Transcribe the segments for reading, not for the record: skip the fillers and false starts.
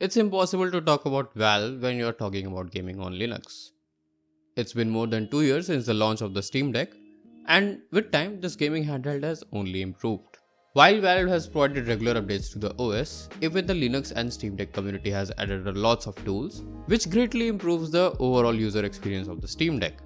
It's impossible to talk about Valve when you're talking about gaming on Linux. It's been more than 2 years since the launch of the Steam Deck, and with time, this gaming handheld has only improved. While Valve has provided regular updates to the OS, even the Linux and Steam Deck community has added lots of tools, which greatly improves the overall user experience of the Steam Deck.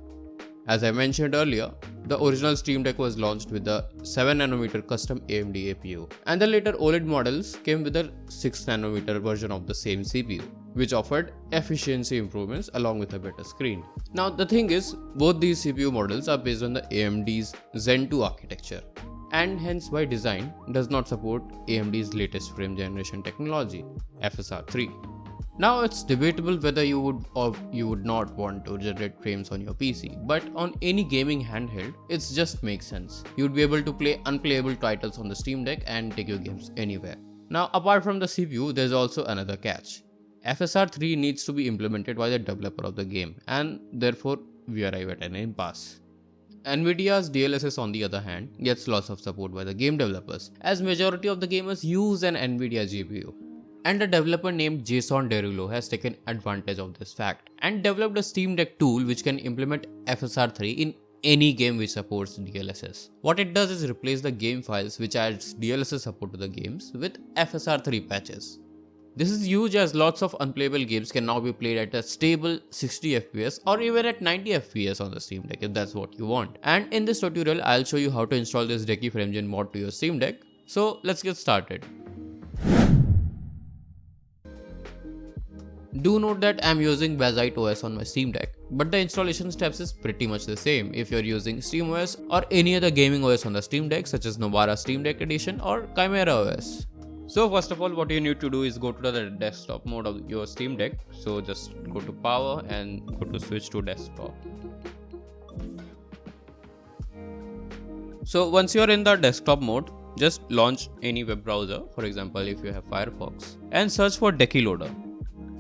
As I mentioned earlier, the original Steam Deck was launched with the 7nm custom AMD APU, and the later OLED models came with a 6nm version of the same CPU, which offered efficiency improvements along with a better screen. Now the thing is, both these CPU models are based on the AMD's Zen 2 architecture, and hence by design does not support AMD's latest frame generation technology, FSR3. Now it's debatable whether you would or you would not want to generate frames on your PC, but on any gaming handheld, it just makes sense. You would be able to play unplayable titles on the Steam Deck and take your games anywhere. Now apart from the CPU, there's also another catch. FSR3 needs to be implemented by the developer of the game, and therefore we arrive at an impasse. Nvidia's DLSS on the other hand gets lots of support by the game developers, as majority of the gamers use an Nvidia GPU. And a developer named Jason Derulo has taken advantage of this fact and developed a Steam Deck tool which can implement FSR3 in any game which supports DLSS. What it does is replace the game files which adds DLSS support to the games with FSR3 patches. This is huge as lots of unplayable games can now be played at a stable 60 FPS or even at 90 FPS on the Steam Deck if that's what you want. And in this tutorial, I'll show you how to install this Decky framegen mod to your Steam Deck. So let's get started. Do note that I'm using bazzite OS on my Steam Deck, but the installation steps is pretty much the same if you're using SteamOS or any other gaming OS on the Steam Deck such as Novara Steam Deck Edition or Chimera OS. So first of all, what you need to do is go to the desktop mode of your Steam Deck. So just go to power and go to switch to desktop. So once you're in the desktop mode, just launch any web browser, for example if you have Firefox, and search for Decky Loader.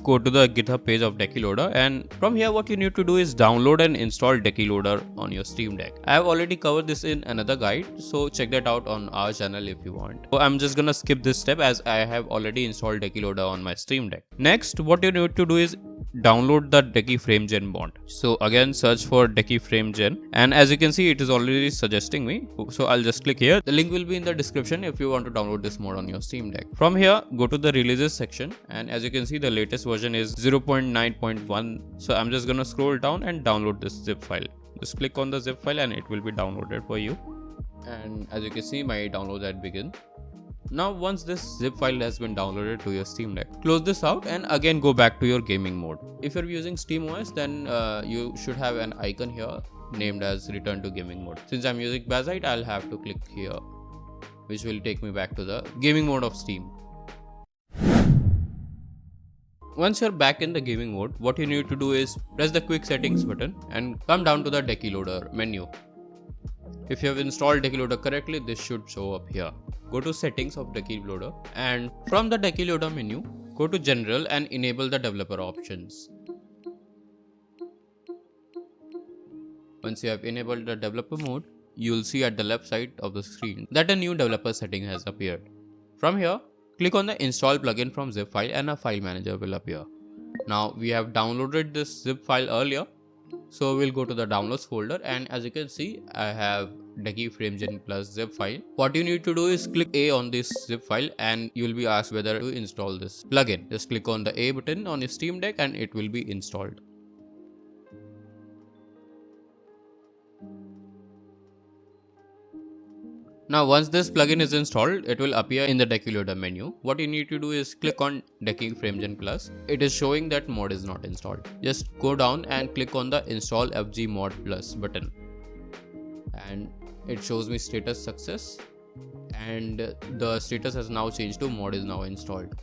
Go to the GitHub page of Decky Loader, and from here what you need to do is download and install Decky Loader on your Steam Deck. I have already covered this in another guide, so check that out on our channel if you want. So I'm just gonna skip this step as I have already installed Decky Loader on my Steam Deck. Next, what you need to do is download the Decky framegen mod. So again, search for Decky framegen, and as you can see it is already suggesting me, so I'll just click here. The link will be in the description if you want to download this mod on your Steam Deck. From here, go to the releases section, and as you can see the latest version is 0.9.1. so I'm just gonna scroll down and download this zip file. Just click on the zip file and it will be downloaded for you, and as you can see my downloads had begun. Now once this zip file has been downloaded to your Steam Deck, close this out and again go back to your gaming mode. If you're using SteamOS, then you should have an icon here named as return to gaming mode. Since I'm using bazzite, I'll have to click here, which will take me back to the gaming mode of Steam. Once you're back in the gaming mode, what you need to do is press the quick settings button and come down to the Decky Loader menu. If you have installed Decky Loader correctly, this should show up here. Go to settings of Decky Loader, and from the Decky Loader menu, go to general and enable the developer options. Once you have enabled the developer mode, you will see at the left side of the screen that a new developer setting has appeared. From here, click on the install plugin from zip file and a file manager will appear. Now we have downloaded this zip file earlier, so we'll go to the downloads folder, and as you can see I have Decky framegen plus zip file. What you need to do is click A on this zip file and you will be asked whether to install this plugin. Just click on the A button on your Steam Deck and it will be installed. Now once this plugin is installed, it will appear in the Decky Loader menu. What you need to do is click on Decky framegen plus. It is showing that mod is not installed. Just go down and click on the install FGMod plus button, and it shows me status success, and the status has now changed to mod is now installed.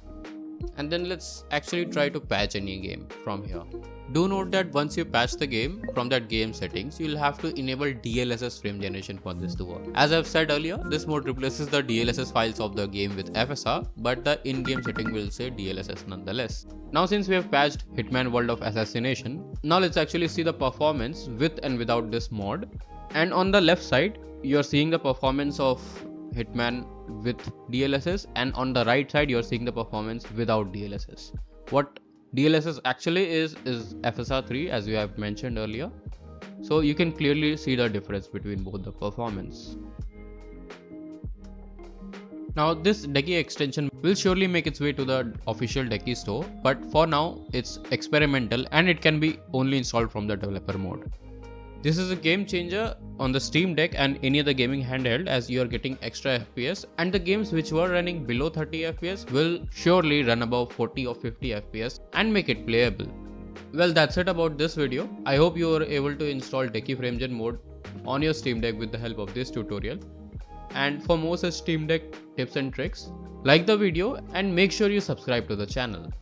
And then let's actually try to patch any game from here. Do note that once you patch the game, from that game settings, you'll have to enable DLSS frame generation for this to work. As I've said earlier, this mode replaces the DLSS files of the game with FSR, but the in-game setting will say DLSS nonetheless. Now since we have patched Hitman World of Assassination, now let's actually see the performance with and without this mod. And on the left side, you're seeing the performance of Hitman with DLSS, and on the right side you're seeing the performance without DLSS. What DLSS actually is FSR3, as we have mentioned earlier. So you can clearly see the difference between both the performance. Now this Decky extension will surely make its way to the official Decky store, but for now it's experimental and it can be only installed from the developer mode. This is a game changer on the Steam Deck and any other gaming handheld, as you are getting extra FPS, and the games which were running below 30 FPS will surely run above 40 or 50 FPS and make it playable. Well, that's it about this video. I hope you were able to install Decky framegen mode on your Steam Deck with the help of this tutorial. And for more such Steam Deck tips and tricks, like the video and make sure you subscribe to the channel.